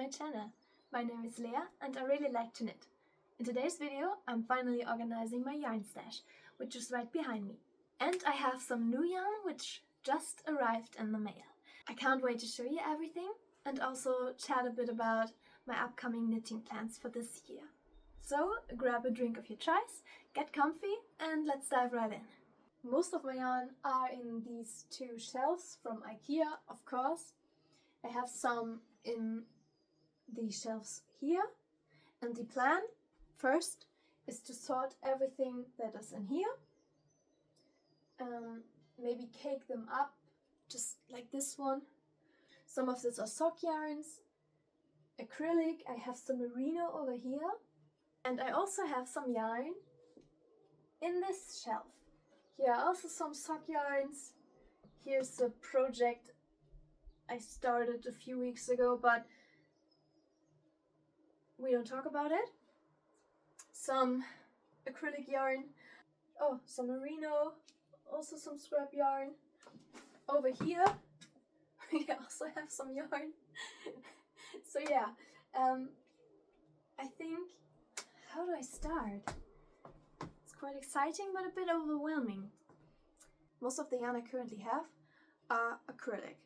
my channel. My name is Lea and I really like to knit. In today's video I'm finally organizing my yarn stash, which is right behind me. And I have some new yarn which just arrived in the mail. I can't wait to show you everything and also chat a bit about my upcoming knitting plans for this year. So grab a drink of your choice, get comfy and let's dive right in. Most of my yarn are in these two shelves from IKEA, of course. I have some in the shelves here, and the plan first is to sort everything that is in here. Maybe cake them up, just like this one. Some of these are sock yarns, acrylic, I have some merino over here, and I also have some yarn in this shelf. Here are also some sock yarns. Here's a project I started a few weeks ago, but we don't talk about it. Some acrylic yarn. Oh, some merino. Also some scrap yarn. Over here, we also have some yarn. So yeah, I think, how do I start? It's quite exciting, but a bit overwhelming. Most of the yarn I currently have are acrylic.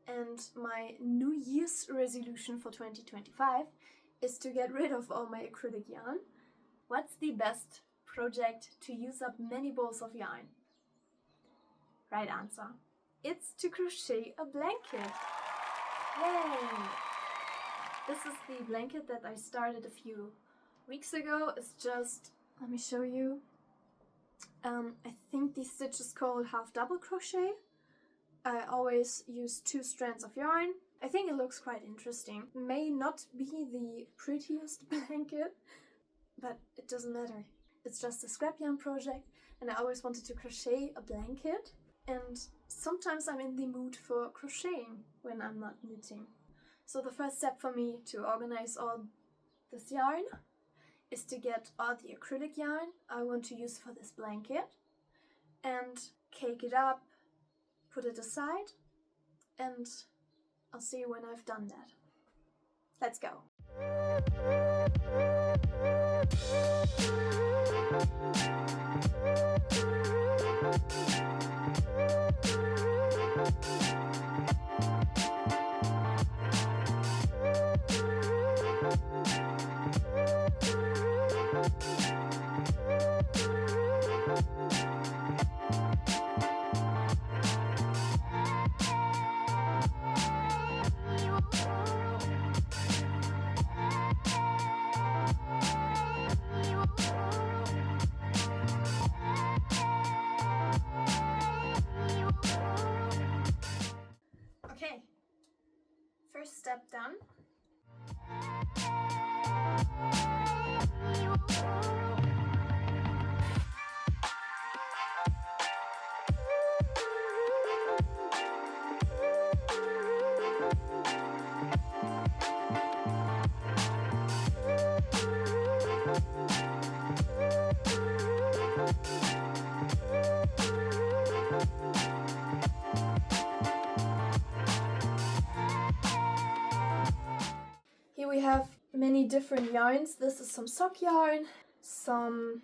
And my New Year's resolution for 2025 is to get rid of all my acrylic yarn. What's the best project to use up many balls of yarn? Right answer. It's to crochet a blanket. Yay! This is the blanket that I started a few weeks ago. It's just, let me show you. I think the stitch is called half double crochet. I always use 2 strands of yarn. I think it looks quite interesting. May not be the prettiest blanket, but it doesn't matter. It's just a scrap yarn project and I always wanted to crochet a blanket, and sometimes I'm in the mood for crocheting when I'm not knitting. So the first step for me to organize all this yarn is to get all the acrylic yarn I want to use for this blanket and cake it up, put it aside, and I'll see you when I've done that. Let's go! Okay, first step done. Here we have many different yarns. This is some sock yarn, some,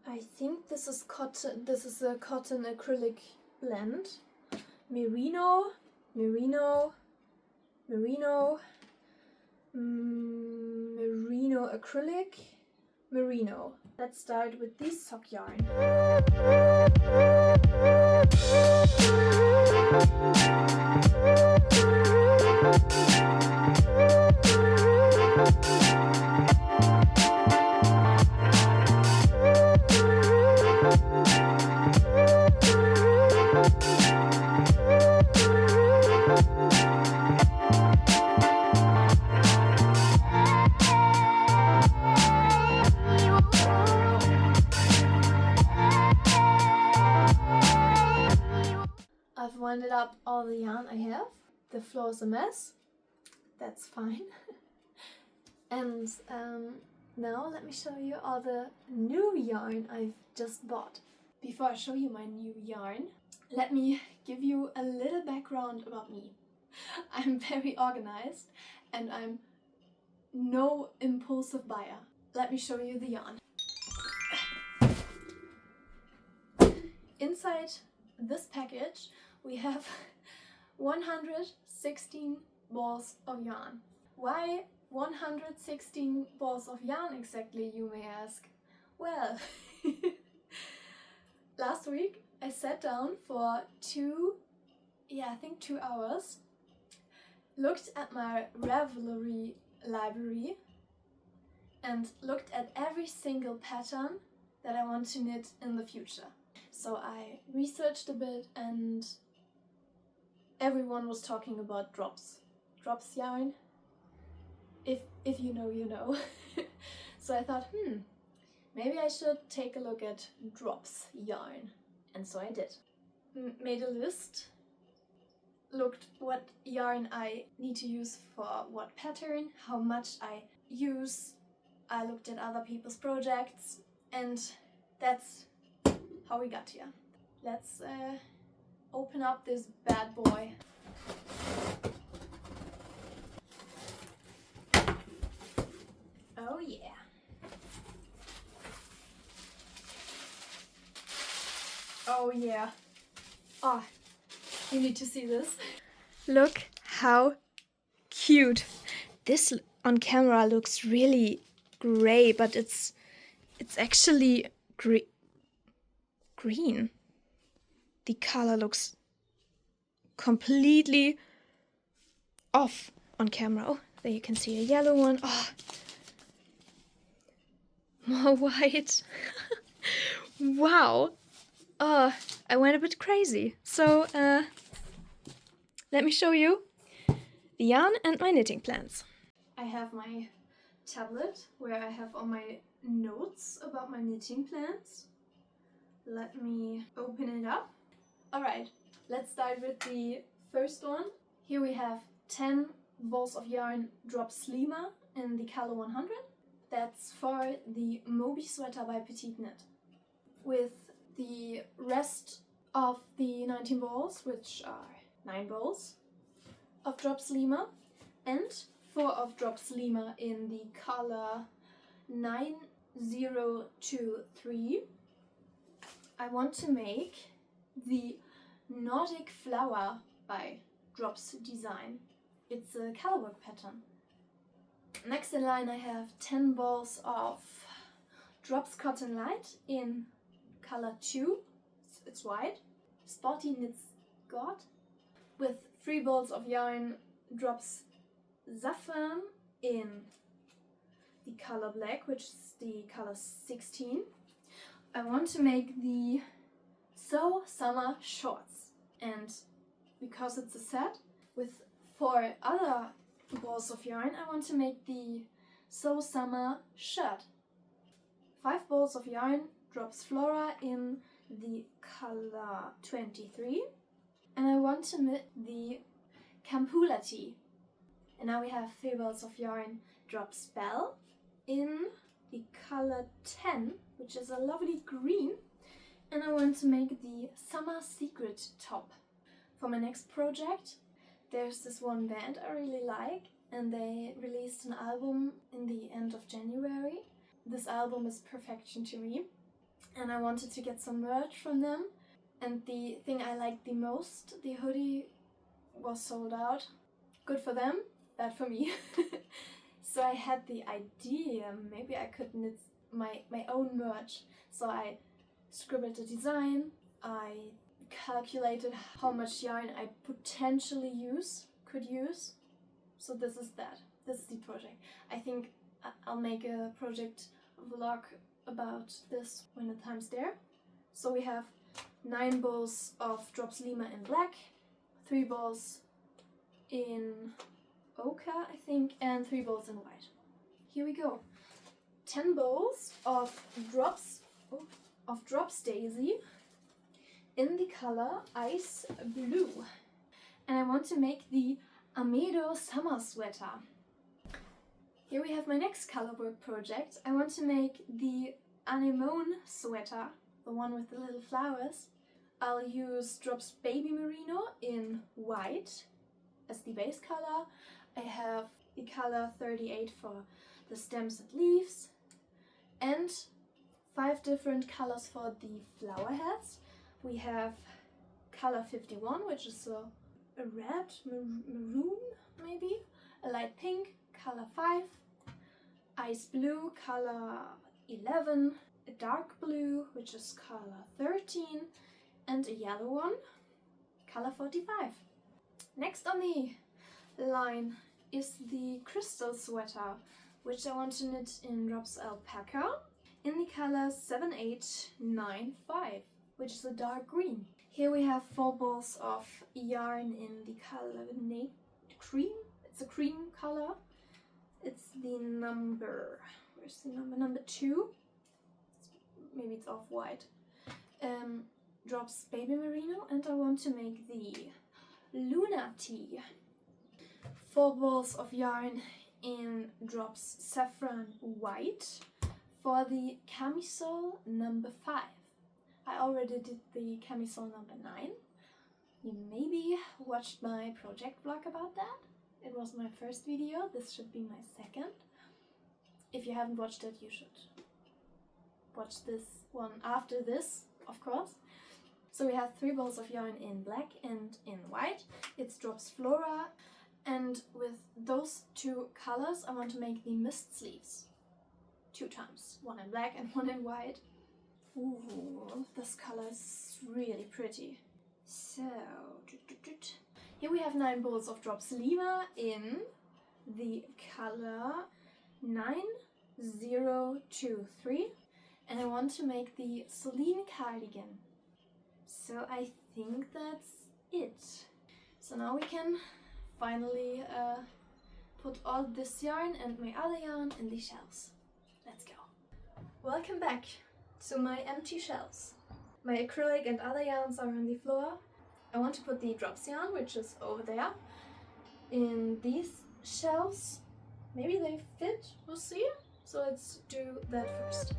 I think this is cotton, this is a cotton acrylic blend, merino, merino, merino, merino acrylic, merino. Let's start with this sock yarn. I've winded up all the yarn I have. The floor is a mess. That's fine. And now let me show you all the new yarn I've just bought. Before I show you my new yarn, let me give you a little background about me. I'm very organized and I'm no impulsive buyer. Let me show you the yarn. Inside this package we have 116 balls of yarn. Why 116 balls of yarn exactly, you may ask? Well, last week I sat down for 2 hours, looked at my Ravelry library and looked at every single pattern that I want to knit in the future. So I researched a bit and everyone was talking about drops yarn. If you know, you know. So I thought, maybe I should take a look at drops yarn. And so I did. Made a list, looked what yarn I need to use for what pattern, how much I use. I looked at other people's projects, and that's how we got here. Let's open up this bad boy. Oh yeah. Oh yeah. Oh, you need to see this. Look how cute. This on camera looks really gray, but it's actually green. The color looks completely off on camera. Oh, there you can see a yellow one. Oh, more white. Wow. Oh, I went a bit crazy. So let me show you the yarn and my knitting plans. I have my tablet where I have all my notes about my knitting plans. Let me open it up. Alright, let's start with the first one. Here we have 10 balls of yarn drops Lima in the color 100. That's for the Moby sweater by Petite Knit. With the rest of the 19 balls, which are 9 balls of drops Lima and 4 of drops Lima in the color 9023, I want to make the Nordic Flower by Drops Design. It's a colorwork pattern. Next in line I have 10 balls of Drops Cotton Light in color 2, it's white, Sporty Knits God, with 3 balls of yarn Drops Saffron in the color black, which is the color 16. I want to make the So Summer Shorts, and because it's a set with 4 other balls of yarn, I want to make the So Summer Shirt. 5 balls of yarn Drops Flora in the color 23, and I want to knit the Campula Tea. And now we have 3 balls of yarn Drops Bell in the color 10, which is a lovely green, and I want to make the Summer Secret top. For my next project, there's this one band I really like, and they released an album in the end of January. This album is perfection to me, and I wanted to get some merch from them, and the thing I liked the most, the hoodie, was sold out. Good for them, bad for me. So I had the idea maybe I could knit my own merch. So I scribbled a design, I calculated how much yarn I potentially could use. So this is that. This is the project. I think I'll make a project vlog about this when the time's there. So we have 9 balls of Drops Lima in black, 3 balls in ochre, I think, and 3 balls in white. Here we go. 10 balls of Drops Daisy in the color Ice Blue. And I want to make the Amedo Summer Sweater. Here we have my next colorwork project. I want to make the Anemone sweater, the one with the little flowers. I'll use Drops Baby Merino in white, as the base color. I have the color 38 for the stems and leaves, and 5 different colors for the flower heads. We have color 51, which is a red, maroon maybe, a light pink, color 5, ice blue, color 11, a dark blue, which is color 13, and a yellow one, color 45. Next on the line is the crystal sweater, which I want to knit in Drops Alpaca in the color 7895, which is a dark green. Here we have 4 balls of yarn in the color cream. It's a cream color. It's the number, where's the number? Number 2. Maybe it's off-white. Drops Baby Merino, and I want to make the Luna Tea. 4 balls of yarn in Drops Saffron White for the camisole number 5. I already did the camisole number 9. You maybe watched my project vlog about that. It was my first video. This should be my second. If you haven't watched it, you should watch this one after this, of course. So we have 3 balls of yarn in black and in white. It's Drops Flora, and with those 2 colors I want to make the mist sleeves 2 times, one in black and one in white. Ooh, this color is really pretty. So here we have 9 balls of Drops Lima in the color 9023, and I want to make the Celine cardigan. So I think that's it. So now we can finally put all this yarn and my other yarn in the shells. Let's go. Welcome back to my empty shells. My acrylic and other yarns are on the floor. I want to put the Drops yarn, which is over there, in these shells. Maybe they fit, we'll see. So let's do that first.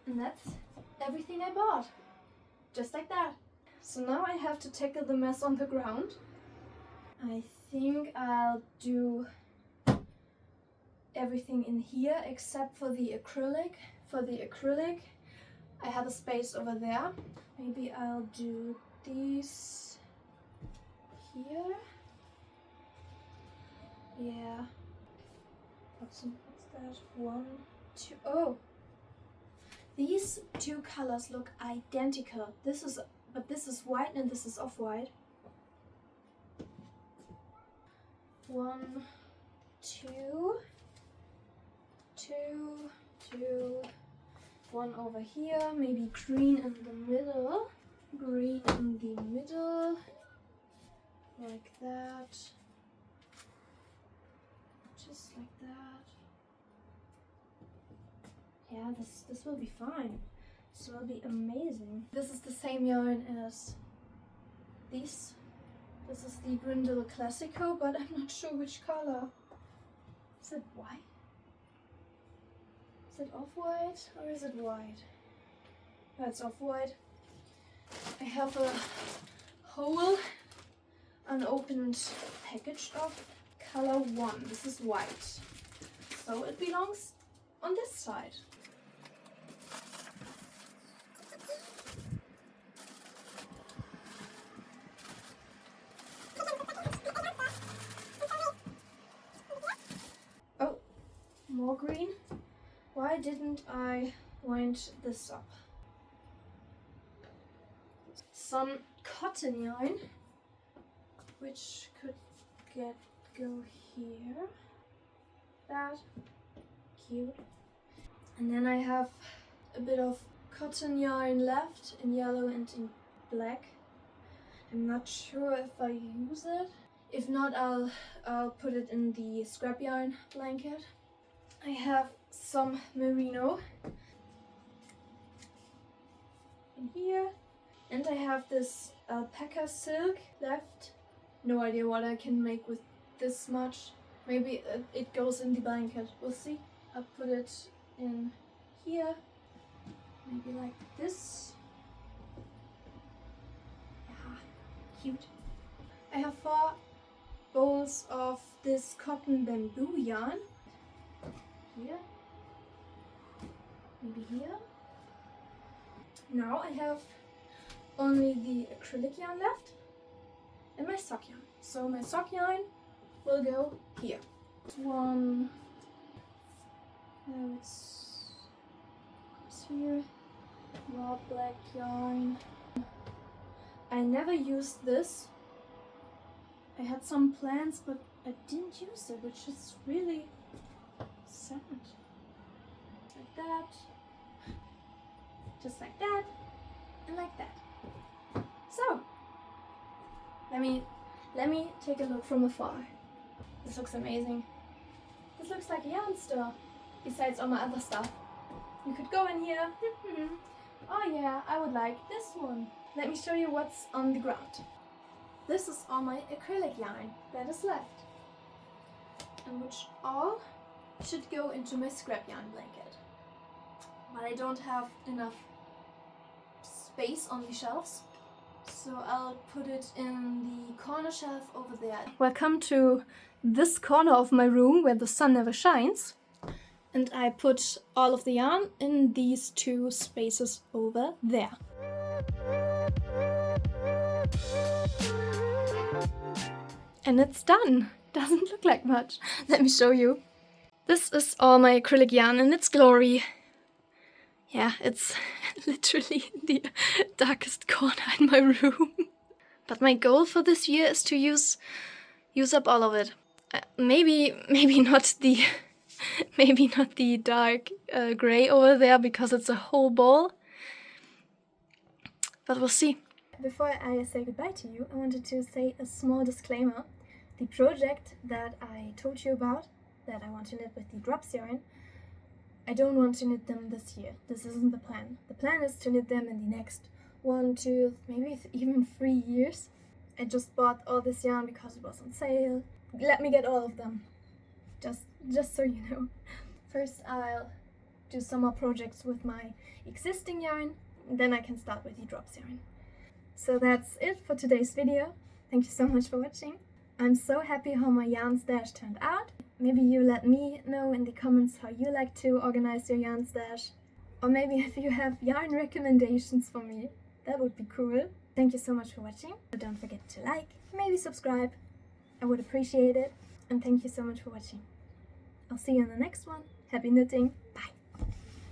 And that's everything I bought. Just like that. So now I have to tackle the mess on the ground. I think I'll do everything in here except for the acrylic. For the acrylic, I have a space over there. Maybe I'll do these here. Yeah. What's that? 1, 2. Oh! These 2 colors look identical. But this is white and this is off-white. 1, 2, 2, 2. 1 over here. Maybe green in the middle. Green in the middle. Like that. Just like that. Yeah, this will be fine. This will be amazing. This is the same yarn as these. This is the Brindle Classico, but I'm not sure which color. Is it white? Is it off-white or is it white? That's off-white. I have a whole unopened package of color 1. This is white. So it belongs on this side. Oh, more green. Why didn't I wind this up? Some cotton yarn, which could go here. That cute. And then I have a bit of cotton yarn left in yellow and in black. I'm not sure if I use it. If not, I'll put it in the scrap yarn blanket. I have some merino in here, and I have this alpaca silk left. No idea what I can make with this much. Maybe it goes in the blanket. We'll see. I'll put it in here. Maybe like this. Yeah, cute. I have 4 bowls of this cotton bamboo yarn. Here. Maybe here. Now I have only the acrylic yarn left and my sock yarn. So my sock yarn will go here. One. Now it's goes here. More black yarn. I never used this. I had some plans, but I didn't use it, which is really sad. Like that. Just like that. And like that. So, let me take a look from afar. This looks amazing. This looks like a yarn store, besides all my other stuff. You could go in here. Oh yeah, I would like this one. Let me show you what's on the ground. This is all my acrylic yarn that is left, and which all should go into my scrap yarn blanket. But I don't have enough space on the shelves, so I'll put it in the corner shelf over there. Welcome to this corner of my room where the sun never shines. And I put all of the yarn in these 2 spaces over there. And it's done. Doesn't look like much. Let me show you. This is all my acrylic yarn in its glory. Yeah, it's literally the darkest corner in my room. But my goal for this year is to use up all of it. Maybe not the dark gray over there, because it's a whole ball. But we'll see. Before I say goodbye to you, I wanted to say a small disclaimer. The project that I told you about, that I want to knit with the drops yarn, I don't want to knit them this year. This isn't the plan. The plan is to knit them in the next 1, 2, maybe even 3 years. I just bought all this yarn because it was on sale. Let me get all of them. Just so you know. First I'll do some more projects with my existing yarn, then I can start with the drops yarn. So that's it for today's video. Thank you so much for watching. I'm so happy how my yarn stash turned out. Maybe you let me know in the comments how you like to organize your yarn stash. Or maybe if you have yarn recommendations for me. That would be cool. Thank you so much for watching. Don't forget to like, maybe subscribe. I would appreciate it. And thank you so much for watching. I'll see you in the next one. Happy knitting. Bye.